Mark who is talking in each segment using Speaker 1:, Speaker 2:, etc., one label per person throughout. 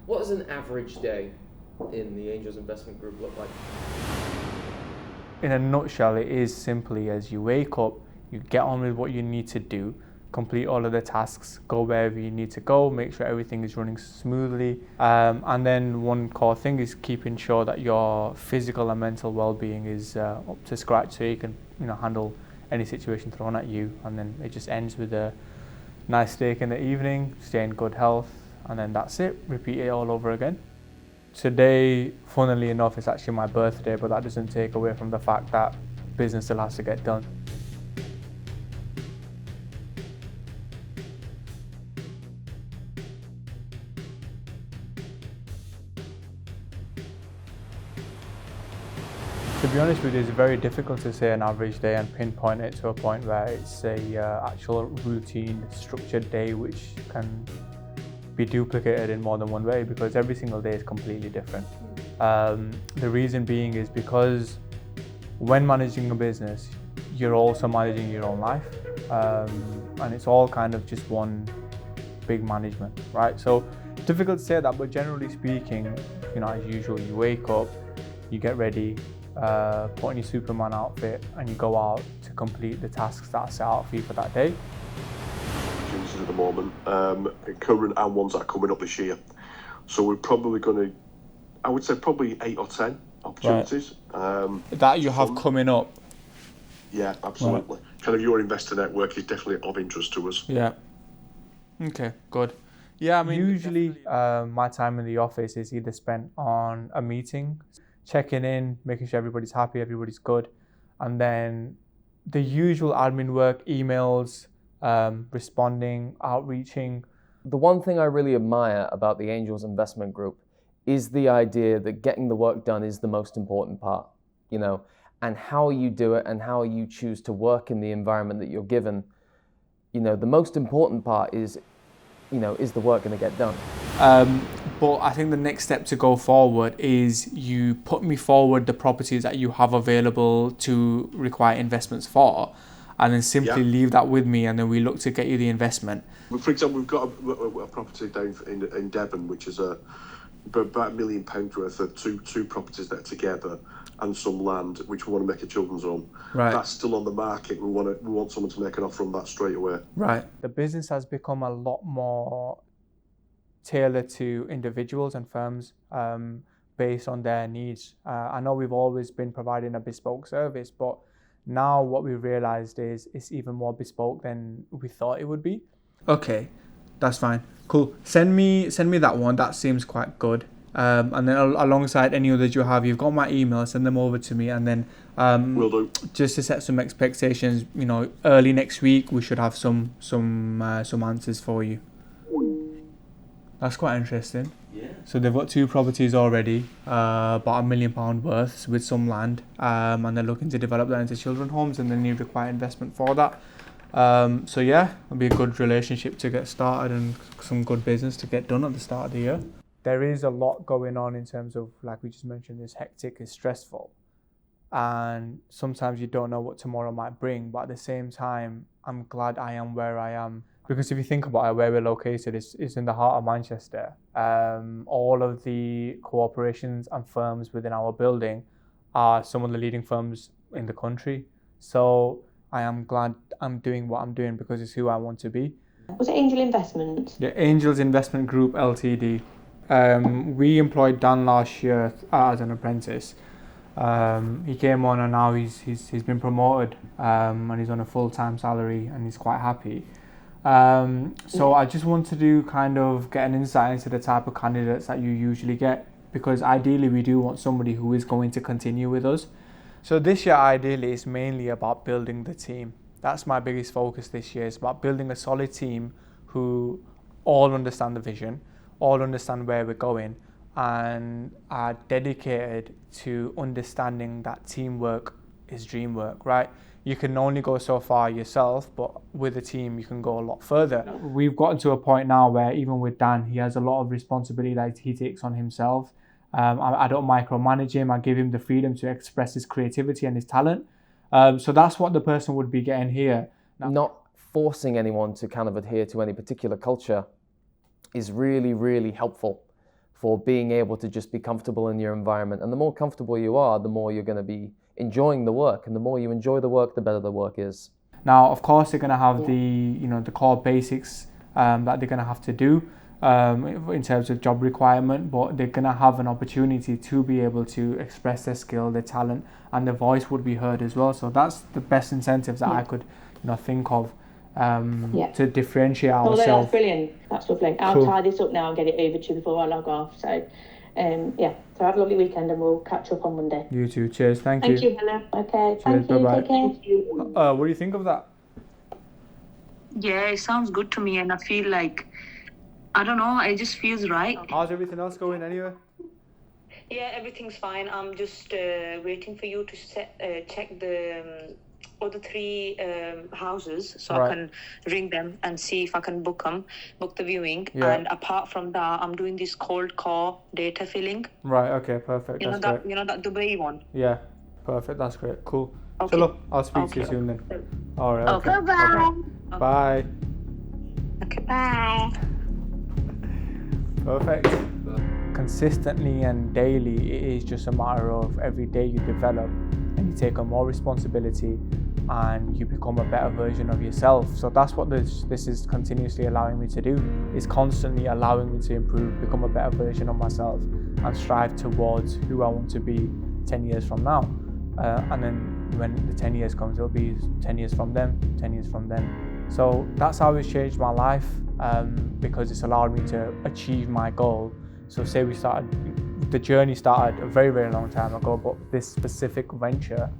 Speaker 1: What does an average day in the Angels Investment Group look like?
Speaker 2: In a nutshell, it is simply as you wake up, you get on with what you need to do, complete all of the tasks, go wherever you need to go, make sure everything is running smoothly. And then one core thing is keeping sure that your physical and mental well-being is up to scratch so you can handle any situation thrown at you. And then it just ends with a nice steak in the evening, stay in good health, and then that's it. Repeat it all over again. Today, funnily enough, it's actually my birthday, but that doesn't take away from the fact that business still has to get done. To be honest with you, it's very difficult to say an average day and pinpoint it to a point where it's a actual routine, structured day which can be duplicated in more than one way, because every single day is completely different. The reason being is because when managing a business, you're also managing your own life, and it's all kind of just one big management, right? So difficult to say that, but generally speaking, as usual, you wake up, you get ready, put on your Superman outfit, and you go out to complete the tasks that are set out for you for that day.
Speaker 3: At the moment, current and ones that are coming up this year. So we're probably going to, I would say probably 8 or 10 opportunities. Right.
Speaker 2: That you have coming up?
Speaker 3: Yeah, absolutely. Right. Kind of your investor network is definitely of interest to us.
Speaker 2: Yeah. Okay, good. Yeah, I mean, usually my time in the office is either spent on a meeting, checking in, making sure everybody's happy, everybody's good, and then the usual admin work, emails, responding, outreaching.
Speaker 1: The one thing I really admire about the Angels Investment Group is the idea that getting the work done is the most important part, and how you do it and how you choose to work in the environment that you're given. The most important part is the work going to get done?
Speaker 2: But I think the next step to go forward is you put me forward the properties that you have available to require investments for, and then simply leave that with me, and then we look to get you the investment.
Speaker 3: For example, we've got a property down in Devon, which is about £1 million worth of two properties that are together, and some land which we want to make a children's home.
Speaker 2: Right.
Speaker 3: That's still on the market. We want someone to make an offer on that straight away.
Speaker 2: Right. The business has become a lot more tailored to individuals and firms based on their needs. I know we've always been providing a bespoke service, but now what we've realized is it's even more bespoke than we thought it would be. Okay, that's fine. Cool. Send me that one. That seems quite good. And then alongside any others you have, you've got my email. Send them over to me, and then
Speaker 3: will do.
Speaker 2: Just to set some expectations. Early next week we should have some answers for you. That's quite interesting.
Speaker 1: Yeah.
Speaker 2: So they've got 2 properties already, about £1 million worth with some land, and they're looking to develop that into children's homes, and they need require investment for that. So yeah, it'll be a good relationship to get started and some good business to get done at the start of the year. There is a lot going on in terms of, like we just mentioned, it's hectic, it's stressful, and sometimes you don't know what tomorrow might bring, but at the same time, I'm glad I am where I am. Because if you think about it, where we're located is in the heart of Manchester. All of the corporations and firms within our building are some of the leading firms in the country. So I am glad I'm doing what I'm doing because it's who I want to be.
Speaker 4: Was it Angel Investment?
Speaker 2: The Angels Investment Group Ltd. We employed Dan last year as an apprentice. He came on and now he's been promoted and he's on a full-time salary and he's quite happy. So I just wanted to kind of get an insight into the type of candidates that you usually get, because ideally we do want somebody who is going to continue with us. So this year ideally is mainly about building the team. That's my biggest focus this year. It's about building a solid team who all understand the vision, all understand where we're going, and are dedicated to understanding that teamwork is dream work, right? You can only go so far yourself, but with a team, you can go a lot further. We've gotten to a point now where even with Dan, he has a lot of responsibility that he takes on himself. I don't micromanage him. I give him the freedom to express his creativity and his talent. So that's what the person would be getting here.
Speaker 1: Not forcing anyone to kind of adhere to any particular culture is really, really helpful for being able to just be comfortable in your environment. And the more comfortable you are, the more you're going to be enjoying the work. And the more you enjoy the work, the better the work is.
Speaker 2: Now, of course, they're going to have the core basics that they're going to have to do in terms of job requirement, but they're going to have an opportunity to be able to express their skill, their talent, and their voice would be heard as well. So that's the best incentives that I could think of to differentiate ourselves.
Speaker 4: That's brilliant. That's lovely. I'll
Speaker 2: Cool.
Speaker 4: tie this up now and get it over to you before I log off. So, so have a lovely weekend and we'll catch up on Monday.
Speaker 2: You too. Cheers. Thank
Speaker 4: Thank
Speaker 2: you.
Speaker 4: you, Hannah. Okay,
Speaker 2: Cheers,
Speaker 4: thank you.
Speaker 2: bye-bye.
Speaker 4: Take care.
Speaker 2: What do you think of that?
Speaker 5: Yeah, it sounds good to me, and I feel like, I don't know, it just feels right.
Speaker 2: How's everything else going anyway?
Speaker 5: Yeah, everything's fine. I'm just waiting for you to check the other 3 houses, so
Speaker 2: Right.
Speaker 5: I can ring them and see if I can book the viewing.
Speaker 2: Yeah.
Speaker 5: And apart from that, I'm doing this cold core data filling.
Speaker 2: Right. Okay. Perfect. That's great.
Speaker 5: You know that Dubai one.
Speaker 2: Yeah. Perfect. That's great. Cool.
Speaker 5: Okay.
Speaker 2: So look, I'll speak to you
Speaker 5: Okay.
Speaker 2: soon then. All right.
Speaker 5: Okay.
Speaker 2: Okay. Bye.
Speaker 5: Okay, bye.
Speaker 2: Perfect. Consistently and daily, it is just a matter of every day you develop and you take on more responsibility and you become a better version of yourself. So that's what this is continuously allowing me to do, is constantly allowing me to improve, become a better version of myself and strive towards who I want to be 10 years from now. And then when the 10 years comes, it'll be 10 years from them, 10 years from them. So that's how it's changed my life, because it's allowed me to achieve my goal. So say the journey started a very, very long time ago, but this specific venture,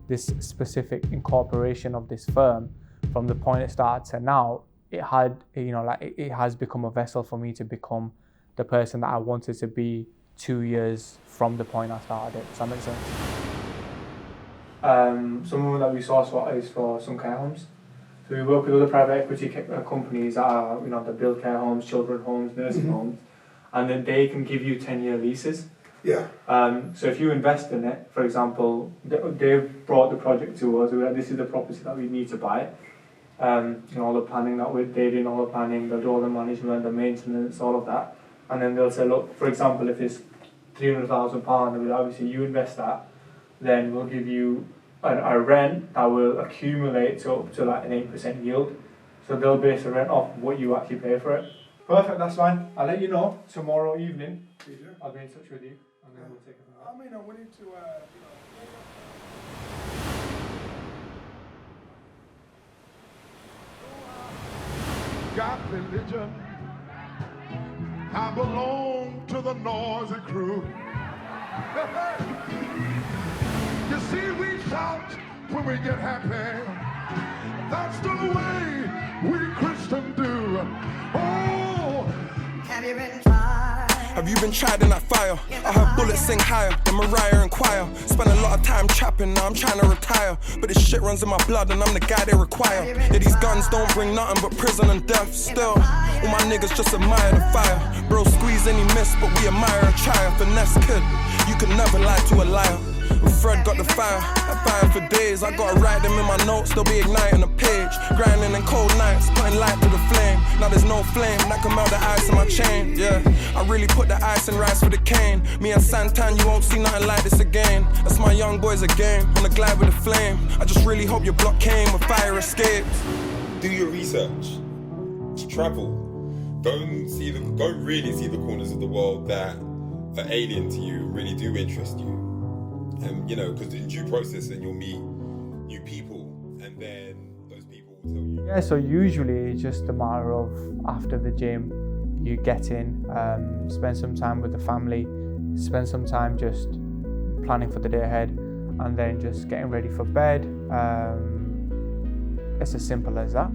Speaker 2: this specific incorporation of this firm, from the point it started to now, it has become a vessel for me to become the person that I wanted to be 2 years from the point I started it. Does that make sense? Some of that we source is for some care homes. So we work with other private equity companies that are, that build care homes, children's homes, nursing homes, and then they can give you 10-year leases.
Speaker 6: Yeah.
Speaker 2: So if you invest in it, for example, they've brought the project to us. We're like, this is the property that we need to buy. All the planning they're doing, all the planning, they'll do all the management, the maintenance, all of that. And then they'll say, look, for example, if it's £300,000, obviously you invest that, then we'll give you a rent that will accumulate to up to like an 8% yield. So they'll base the rent off what you actually pay for it. Perfect, that's fine. I'll let you know tomorrow evening. I'll be in touch with you and then we'll take it from there.
Speaker 6: We need to, got religion. I belong to the noisy crew. You see, we shout when we get happy. That's the way we Christians do. Oh,
Speaker 7: Have you been tried?
Speaker 8: Have you been tried in that fire? I heard bullets sing higher than Mariah and Choir. Spent a lot of time trapping, now I'm trying to retire. But this shit runs in my blood and I'm the guy they require. Yeah, these guns don't bring nothing but prison and death. Still, all my niggas just admire the fire. Bro, squeeze any miss, but we admire a try. Finesse kid, you can never lie to a liar. Fred got the fire, I fire for days. I gotta write them in my notes, they'll be igniting the page. Grinding in cold nights, putting light to the flame. Now there's no flame, that can melt the ice in my chain. Yeah, I really put the ice and rice for the cane. Me and Santan, you won't see nothing like this again. That's my young boys again, on the glide with the flame. I just really hope your block came when fire escaped.
Speaker 9: Do your research, travel. Don't really see the corners of the world that are alien to you, really do interest you. Because in due process, then you'll meet new people, and then those people will tell you.
Speaker 2: Yeah, so usually it's just a matter of after the gym, you get in, spend some time with the family, spend some time just planning for the day ahead, and then just getting ready for bed. It's as simple as that.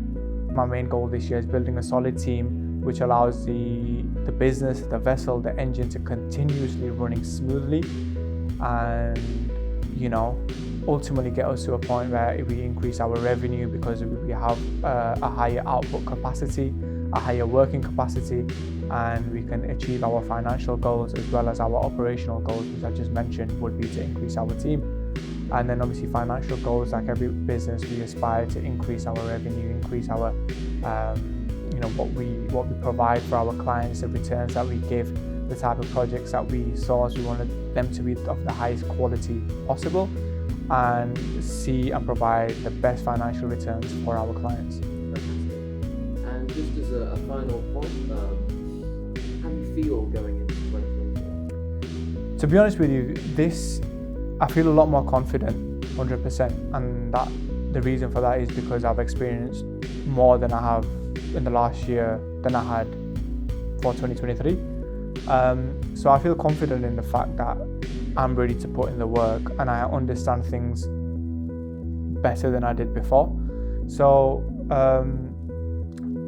Speaker 2: My main goal this year is building a solid team which allows the business, the vessel, the engine to continuously running smoothly, and ultimately get us to a point where we increase our revenue because we have a higher output capacity, a higher working capacity, and we can achieve our financial goals as well as our operational goals, which I just mentioned would be to increase our team. And then obviously financial goals, like every business, we aspire to increase our revenue, increase our what we provide for our clients, the returns that we give the type of projects that we source. We wanted them to be of the highest quality possible and see and provide the best financial returns for our clients.
Speaker 1: And just as a final point, how do you feel going into 2024?
Speaker 2: To be honest with you, I feel a lot more confident, 100%, and the reason for that is because I've experienced more than I have in the last year than I had for 2023. So I feel confident in the fact that I'm ready to put in the work and I understand things better than I did before. So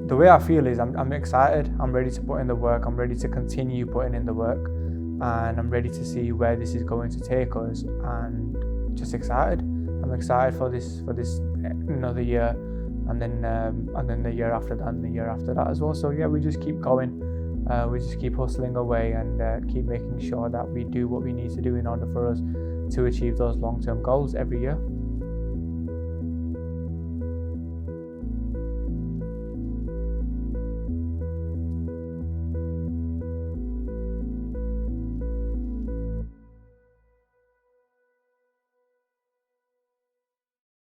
Speaker 2: the way I feel is I'm excited, I'm ready to put in the work, I'm ready to continue putting in the work, and I'm ready to see where this is going to take us, and just excited. I'm excited for this another year, and then the year after that, and the year after that as well. So yeah, we just keep going, we just keep hustling away, and keep making sure that we do what we need to do in order for us to achieve those long-term goals every year.